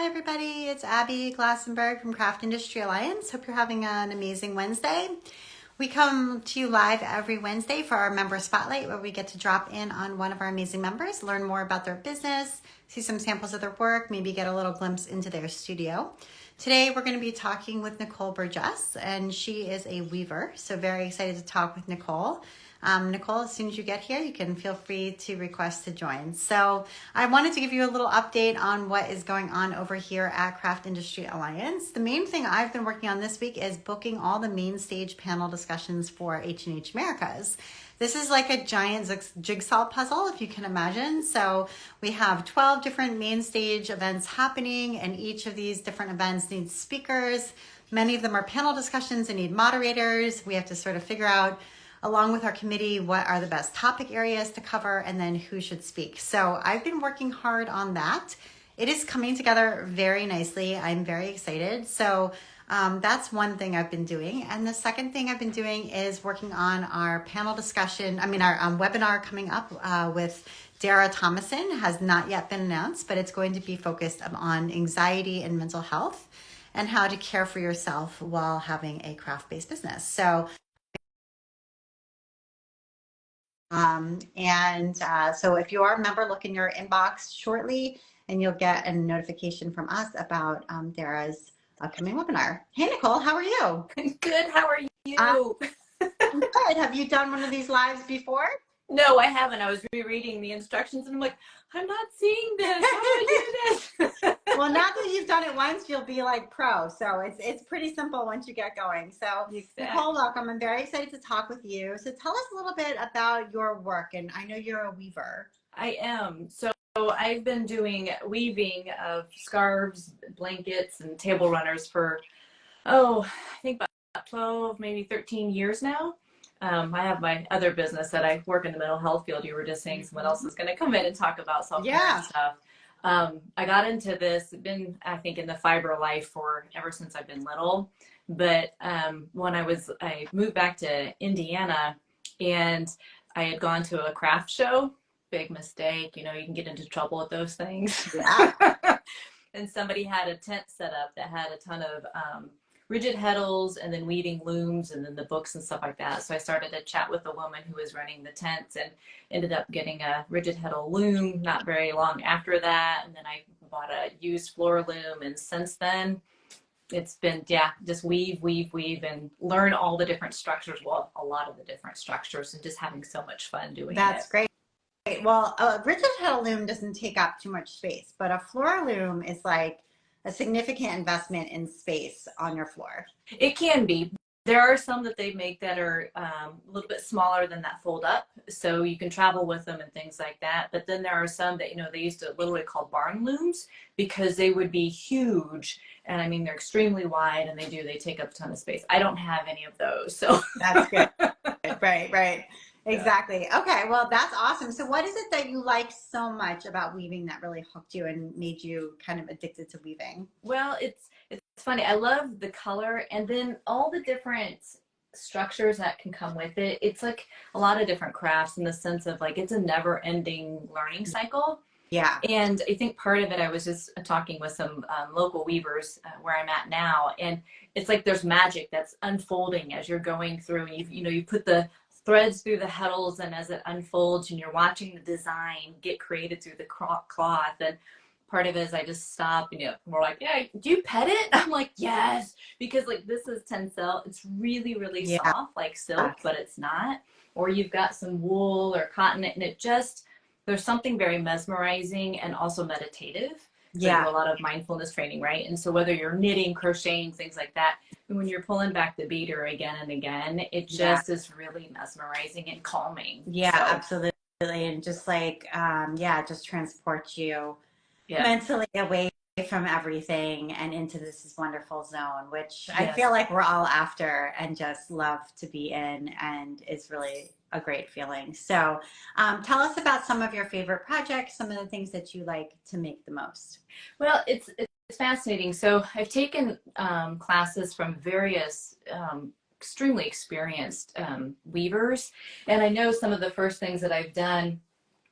Hi everybody, it's Abby Glassenberg from Craft Industry Alliance. Hope you're having an amazing Wednesday. We come to you live every Wednesday for our member spotlight where we get to drop in on one of our amazing members, learn more about their business, see some samples of their work, maybe get a little glimpse into their studio. Today we're going to be talking with Nicole Burgess, and she is a weaver, so very excited to talk with Nicole. Nicole, as soon as you get here, you can feel free to request to join. So I wanted to give you a little update on what is going on over here at Craft Industry Alliance. The main thing I've been working on this week is booking all the main stage panel discussions for H&H Americas. This is like a giant jigsaw puzzle, if you can imagine. So we have 12 different main stage events happening, and each of these different events needs speakers. Many of them are panel discussions and need moderators. We have to sort of figure out, along with our committee, what are the best topic areas to cover and then who should speak. So I've been working hard on that. It is coming together very nicely. I'm very excited. So that's one thing I've been doing. And the second thing I've been doing is working on our panel discussion. Our webinar coming up with Dara Thomason has not yet been announced, but it's going to be focused on anxiety and mental health and how to care for yourself while having a craft-based business. So so if you are a member, look in your inbox shortly and you'll get a notification from us about Dara's upcoming webinar. Hey, Nicole, how are you? Good. How are you? I'm good. Have you done one of these lives before? No, I haven't. I was rereading the instructions and I'm like, I'm not seeing this. How do I do this? Well, now that you've done it once, you'll be like pro. So it's pretty simple once you get going. So Exactly. Nicole, welcome. I'm very excited to talk with you. So tell us a little bit about your work. And I know you're a weaver. I am. So I've been doing weaving of scarves, blankets, and table runners for, I think about 12, maybe 13 years now. I have my other business that I work in the mental health field. You were just saying someone else is going to come in and talk about self-care and stuff. I got into this, been, I think, in the fiber life for ever since I've been little. But when I moved back to Indiana and I had gone to a craft show, big mistake, you can get into trouble with those things. Yeah. And somebody had a tent set up that had a ton of rigid heddles and then weaving looms and then the books and stuff like that. So I started to chat with the woman who was running the tents and ended up getting a rigid heddle loom not very long after that. And then I bought a used floor loom. And since then, it's been, just weave and learn all the different structures. Well, a lot of the different structures and just having so much fun doing it. That's great. Well, a rigid heddle loom doesn't take up too much space, but a floor loom is like a significant investment in space on your floor. It can be. There are some that they make that are a little bit smaller than that fold up, so you can travel with them and things like that. But then there are some that, they used to literally call barn looms because they would be huge. And I mean, they're extremely wide and they take up a ton of space. I don't have any of those. So that's good. Right. Exactly. Okay. Well, that's awesome. So what is it that you like so much about weaving that really hooked you and made you kind of addicted to weaving? Well, it's funny. I love the color and then all the different structures that can come with it. It's like a lot of different crafts in the sense of like, it's a never ending learning cycle. Yeah. And I think part of it, I was just talking with some local weavers where I'm at now. And it's like, there's magic that's unfolding as you're going through and you put the threads through the heddles and as it unfolds and you're watching the design get created through the cloth. And part of it is I just stop and we're like, yeah, do you pet it? I'm like, yes, because like this is tencel. It's really, really soft like silk, but it's not. Or you've got some wool or cotton and there's something very mesmerizing and also meditative. So I do a lot of mindfulness training, right? And so whether you're knitting, crocheting, things like that, and when you're pulling back the beater again and again, it just is really mesmerizing and calming. Yeah, so. Absolutely. And just like, just transports you mentally away from everything and into this wonderful zone, which I feel like we're all after and just love to be in, and it's really a great feeling. So tell us about some of your favorite projects, some of the things that you like to make the most. Well, it's fascinating. So I've taken classes from various extremely experienced weavers, and I know some of the first things that I've done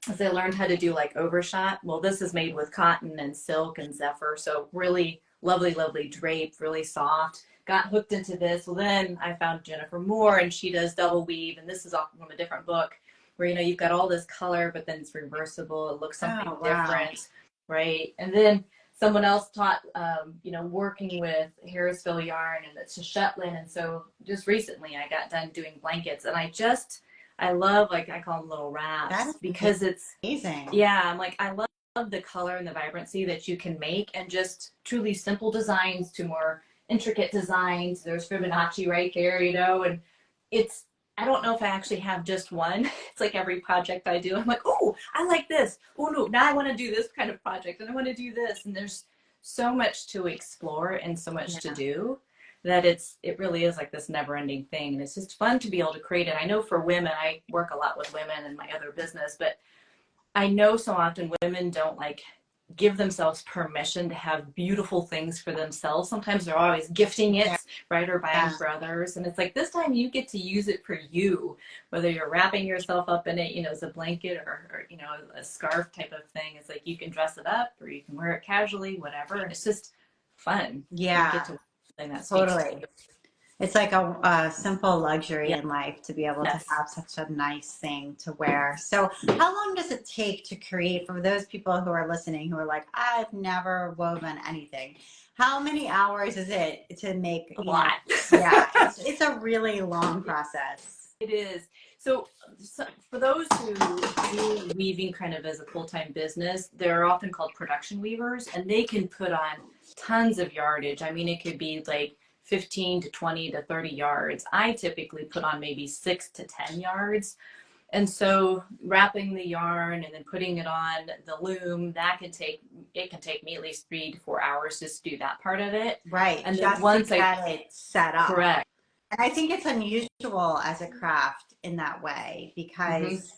as I learned how to do like overshot. Well, this is made with cotton and silk and zephyr. So really lovely, lovely drape, really soft. Got hooked into this. Well, then I found Jennifer Moore, and she does double weave. And this is off from a different book where, you know, you've got all this color, but then it's reversible. It looks something different, right? And then someone else taught, you know, working with Harrisville yarn, and it's a Shetland. And so just recently I got done doing blankets, and I love, like, I call them little wraps because it's amazing. Yeah, I'm like, I love the color and the vibrancy that you can make, and just truly simple designs to more intricate designs. There's Fibonacci right there, you know, and I don't know if I actually have just one. It's like every project I do, I'm like, oh, I like this. Oh no, now I want to do this kind of project, and I want to do this. And there's so much to explore and so much to do that it really is like this never ending thing. And it's just fun to be able to create it. I know for women, I work a lot with women in my other business, but I know so often women don't like give themselves permission to have beautiful things for themselves. Sometimes they're always gifting it, right, or buying for others. And it's like, this time you get to use it for you, whether you're wrapping yourself up in it, you know, as a blanket or you know, a scarf type of thing. It's like you can dress it up or you can wear it casually, whatever. And it's just fun. Yeah, you get to something that totally. It's like a simple luxury in life to be able to have such a nice thing to wear. So how long does it take to create, for those people who are listening who are like, I've never woven anything? How many hours is it to make? A lot. Yeah, it's a really long process. It is. So for those who do weaving kind of as a full-time business, they're often called production weavers, and they can put on tons of yardage. I mean, it could be like 15 to 20 to 30 yards. I typically put on maybe 6 to 10 yards. And so wrapping the yarn and then putting it on the loom, it can take me at least 3 to 4 hours just to do that part of it. Right. And just then once to get it set up. Correct. And I think it's unusual as a craft in that way because,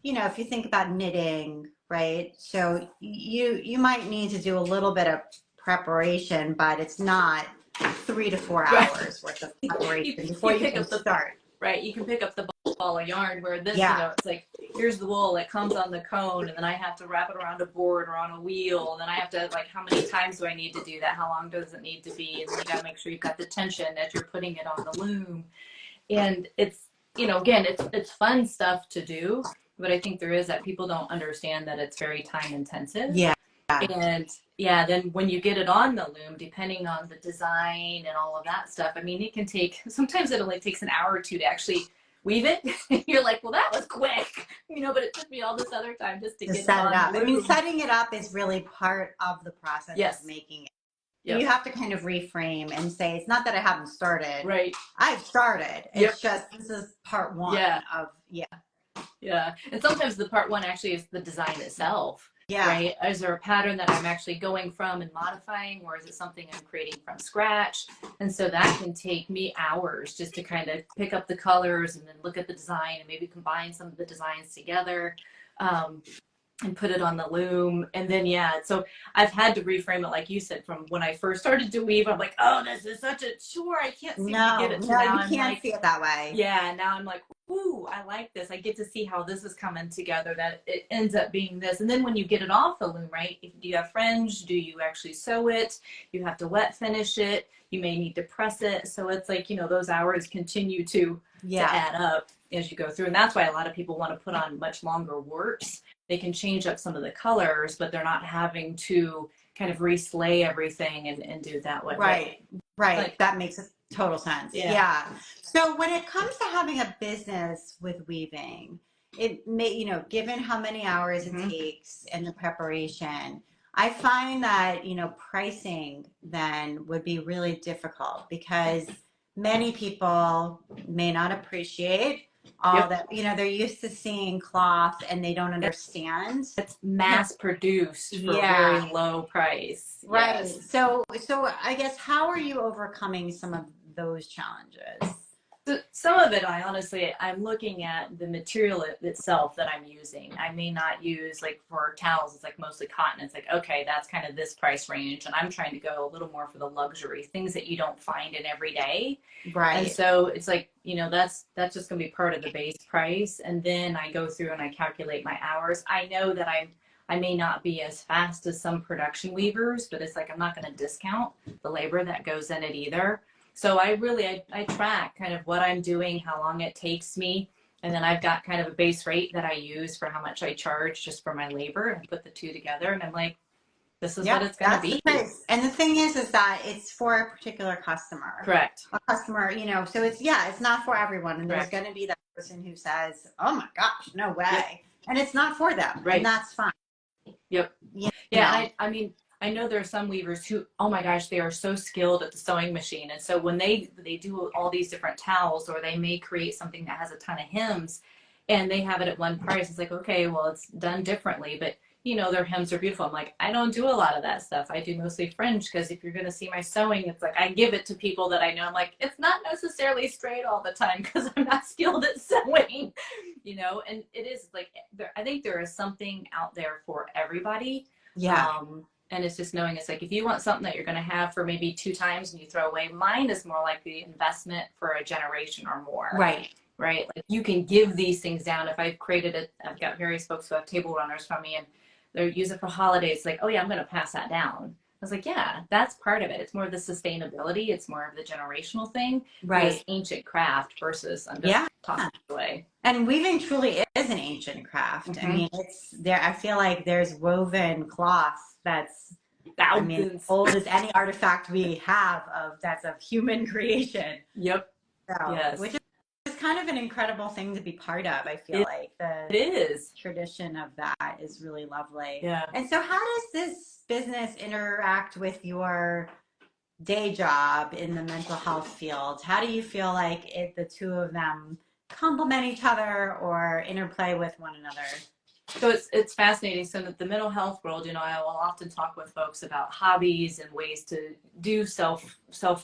you know, if you think about knitting, right? So you might need to do a little bit of preparation, but it's not 3 to 4 hours worth of preparation before you can start. Right. You can pick up the ball of yarn where this, you know, it's like, here's the wool, it comes on the cone, and then I have to wrap it around a board or on a wheel. And then I have to, like, how many times do I need to do that? How long does it need to be? And then you got to make sure you've got the tension as you're putting it on the loom. And it's, you know, again, it's fun stuff to do, but I think there is that people don't understand that it's very time intensive. Yeah. And then when you get it on the loom, depending on the design and all of that stuff, I mean, it can take, sometimes it only takes an hour or two to actually weave it. You're like, well, that was quick, you know, but it took me all this other time just to get set it up. I mean, setting it up is really part of the process of making it. You have to kind of reframe and say, it's not that I haven't started. Right. I've started. It's just, this is part one of, Yeah. And sometimes the part one actually is the design itself. Yeah. Right. Is there a pattern that I'm actually going from and modifying, or is it something I'm creating from scratch? And so that can take me hours just to kind of pick up the colors and then look at the design and maybe combine some of the designs together. And put it on the loom. And then, so I've had to reframe it, like you said, from when I first started to weave, I'm like, oh, this is such a chore. I can't seem to get it. No, you can't see it that way. Yeah. Now I'm like, ooh, I like this. I get to see how this is coming together, that it ends up being this. And then when you get it off the loom, right? Do you have fringe? Do you actually sew it? You have to wet finish it. You may need to press it. So it's like, you know, those hours continue to add up as you go through. And that's why a lot of people want to put on much longer warps. They can change up some of the colors, but they're not having to kind of reslay everything and do it that way. Right. Like, that makes total sense. Yeah. So when it comes to having a business with weaving, it may, you know, given how many hours it takes and the preparation, I find that, you know, pricing then would be really difficult because many people may not appreciate all that, you know, they're used to seeing cloth and they don't understand. It's mass produced for a very low price. Right. So I guess, how are you overcoming some of those challenges? So some of it, I'm looking at the material itself that I'm using. I may not use, like for towels, it's like mostly cotton. It's like, okay, that's kind of this price range. And I'm trying to go a little more for the luxury, things that you don't find in every day. And Right. so it's like, that's just gonna be part of the base price. And then I go through and I calculate my hours. I know that I may not be as fast as some production weavers, but it's like I'm not gonna discount the labor that goes in it either. So I track kind of what I'm doing, how long it takes me, and then I've got kind of a base rate that I use for how much I charge just for my labor, and I put the two together and I'm like, this is what Yep, it's going to that's the be. price. And the thing is that it's for a particular customer. Correct. A customer, so it's not for everyone. And there's Correct. going to be that person who says, "Oh my gosh, no way." Yep. And it's not for them. Right. And that's fine. Yep. You Yeah. know. And I mean, I know there are some weavers who, oh my gosh, they are so skilled at the sewing machine. And so when they do all these different towels, or they may create something that has a ton of hems and they have it at one price, it's like, okay, well, it's done differently, but their hems are beautiful. I'm like, I don't do a lot of that stuff. I do mostly fringe, because if you're going to see my sewing, it's like I give it to people that I know. I'm like, it's not necessarily straight all the time because I'm not skilled at sewing, and it is like, I think there is something out there for everybody. Yeah. And it's just knowing, it's like, if you want something that you're going to have for maybe 2 times and you throw away, mine is more like the investment for a generation or more. Right. Right. Like, you can give these things down. If I've created it, I've got various folks who have table runners from me and they use it for holidays. Like, oh yeah, I'm going to pass that down. I was like, yeah, that's part of it. It's more of the sustainability. It's more of the generational thing. Right. This ancient craft versus I'm just tossing it away. And weaving truly is an ancient craft. I mean, it's there. I feel like there's woven cloth that's thousands, old as any artifact we have that's of human creation. Yep. So, yes. Which is kind of an incredible thing to be part of. I feel like it is. Tradition of that is really lovely. Yeah. And so how does this business interact with your day job in the mental health field? How do you feel like the two of them complement each other or interplay with one another? So it's fascinating. So in the mental health world, I will often talk with folks about hobbies and ways to do self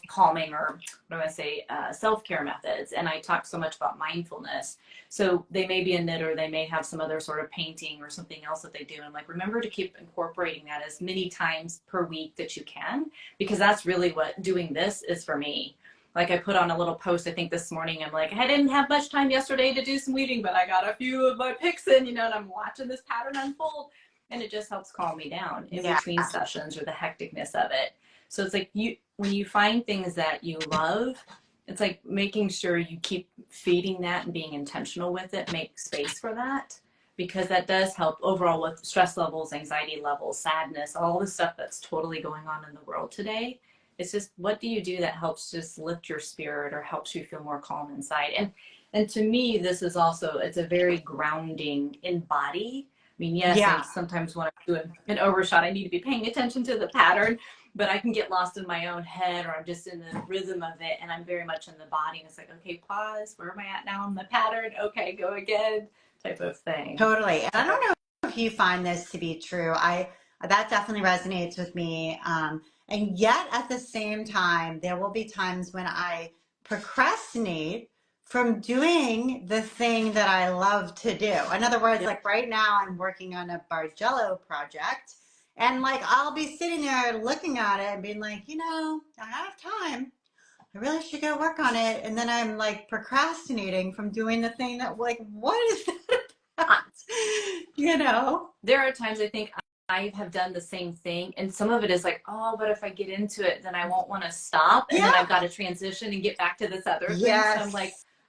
calming, or what do I say, self-care methods. And I talk so much about mindfulness. So they may be a knitter, they may have some other sort of painting or something else that they do. And I'm like, remember to keep incorporating that as many times per week that you can, because that's really what doing this is for me. Like, I put on a little post, I think this morning, I'm like, I didn't have much time yesterday to do some weaving, but I got a few of my picks in, and I'm watching this pattern unfold, and it just helps calm me down in between sessions or the hecticness of it. So it's like, when you find things that you love, it's like making sure you keep feeding that and being intentional with it, make space for that, because that does help overall with stress levels, anxiety levels, sadness, all the stuff that's totally going on in the world today. It's just, what do you do that helps just lift your spirit or helps you feel more calm inside? And to me, this is also, it's a very grounding in body. I mean, yes, I sometimes when I'm doing an overshot, I need to be paying attention to the pattern, but I can get lost in my own head, or I'm just in the rhythm of it, and I'm very much in the body. And it's like, okay, pause. Where am I at now in the pattern? Okay, go again, type of thing. Totally. And I don't know if you find this to be true. That definitely resonates with me. And yet at the same time, there will be times when I procrastinate from doing the thing that I love to do. In other words, like right now I'm working on a Bargello project, and like I'll be sitting there looking at it and being like, I have time. I really should go work on it. And then I'm like procrastinating from doing the thing that, like, what is that about? There are times I think I have done the same thing, and some of it is like, oh, but if I get into it, then I won't want to stop, and then I've got to transition and get back to this other thing. So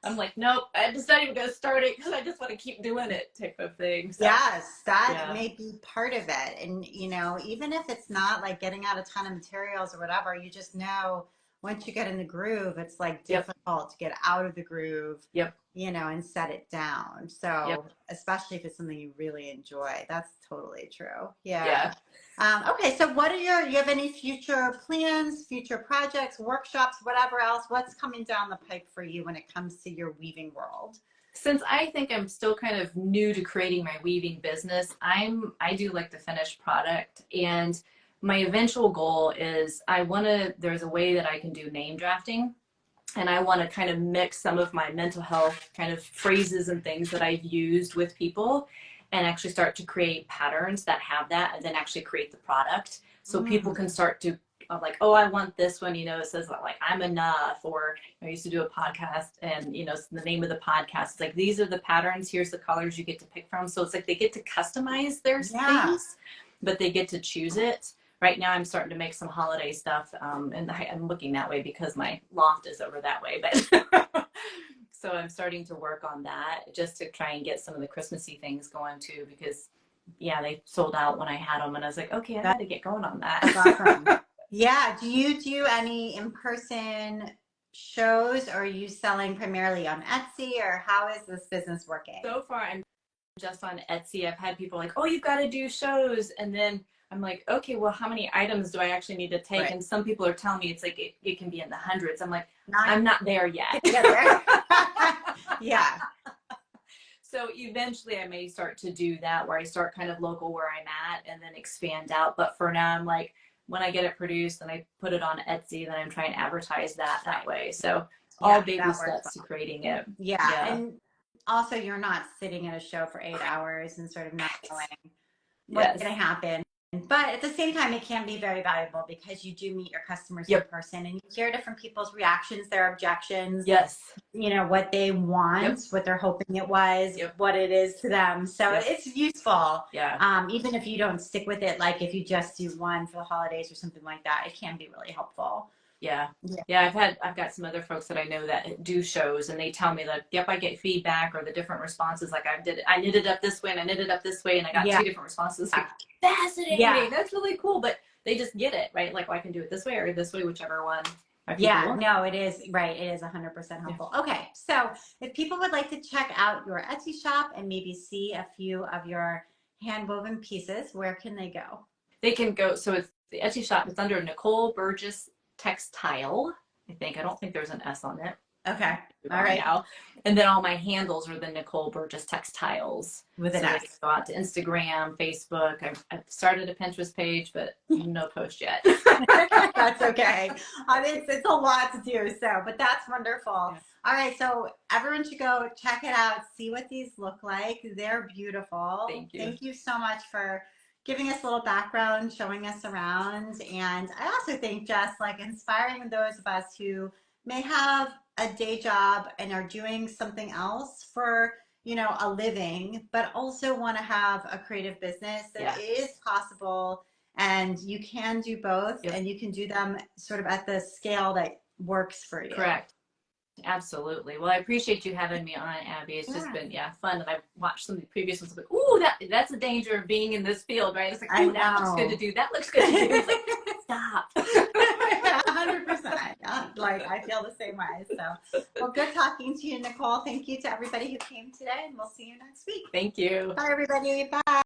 I'm like, nope, I'm just not even going to start it because I just want to keep doing it, type of thing. So, yes, that may be part of it. And, even if it's not like getting out a ton of materials or whatever, you just know once you get in the groove, it's like difficult to get out of the groove, and set it down. So especially if it's something you really enjoy, that's totally true. Yeah. Okay. So you have any future plans, future projects, workshops, whatever else? What's coming down the pipe for you when it comes to your weaving world? Since I think I'm still kind of new to creating my weaving business, I do like the finished product, and my eventual goal is there's a way that I can do name drafting. And I want to kind of mix some of my mental health kind of phrases and things that I've used with people and actually start to create patterns that have that, and then actually create the product so people can start to like, oh, I want this one, it says like I'm enough. Or I used to do a podcast, and the name of the podcast is like, these are the patterns, here's the colors you get to pick from. So it's like they get to customize their things, but they get to choose it. Right now I'm starting to make some holiday stuff, and I'm looking that way because my loft is over that way, but so I'm starting to work on that just to try and get some of the Christmassy things going too, because they sold out when I had them, and I was like, okay, I got to get going on that. That's awesome. Yeah. Do you do any in-person shows, or are you selling primarily on Etsy, or how is this business working? So far, I'm just on Etsy. I've had people like, oh, you've got to do shows. And then I'm like, okay, well, how many items do I actually need to take? Right. And some people are telling me it's like, it can be in the hundreds. I'm like, I'm not there yet. Yeah. So eventually I may start to do that, where I start kind of local where I'm at and then expand out. But for now, I'm like, when I get it produced and I put it on Etsy, then I'm trying to advertise that way. So all baby steps to creating it. Yeah. And also, you're not sitting at a show for 8 hours and sort of not knowing what's going to happen. But at the same time, it can be very valuable because you do meet your customers in person, and you hear different people's reactions, their objections, what they want, what they're hoping it was, what it is to them. So it's useful. Yeah. Even if you don't stick with it, like if you just do one for the holidays or something like that, it can be really helpful. Yeah. I've got some other folks that I know that do shows, and they tell me that, I get feedback or the different responses. Like I knitted up this way and I knitted up this way, and I got 2 different responses. Like, fascinating. Yeah. That's really cool. But they just get it, right? Like, I can do it this way or this way, whichever one. No, it is right. It is 100% helpful. Yeah. Okay. So if people would like to check out your Etsy shop and maybe see a few of your hand woven pieces, where can they go? They can go. So it's the Etsy shop. It's under Nicole Burgess Textile, I think. I don't think there's an S on it. Okay. All right. Now. And then all my handles are the Nicole Burgess Textiles. With an S. Go out to Instagram, Facebook. I've started a Pinterest page, but no post yet. That's okay. It's a lot to do, but that's wonderful. Yeah. All right. So everyone should go check it out, see what these look like. They're beautiful. Thank you. Thank you so much for giving us a little background, showing us around. And I also think just like inspiring those of us who may have a day job and are doing something else for, a living, but also want to have a creative business, that it is possible, and you can do both, and you can do them sort of at the scale that works for you. Correct. Absolutely. Well, I appreciate you having me on, Abby. It's just been fun. And I've watched some of the previous ones. Like, ooh, that's the danger of being in this field, right? It's like, ooh, that looks good to do. That looks good to do. It's like, stop. 100%. Like, I feel the same way. So, well, good talking to you, Nicole. Thank you to everybody who came today, and we'll see you next week. Thank you. Bye, everybody. Bye.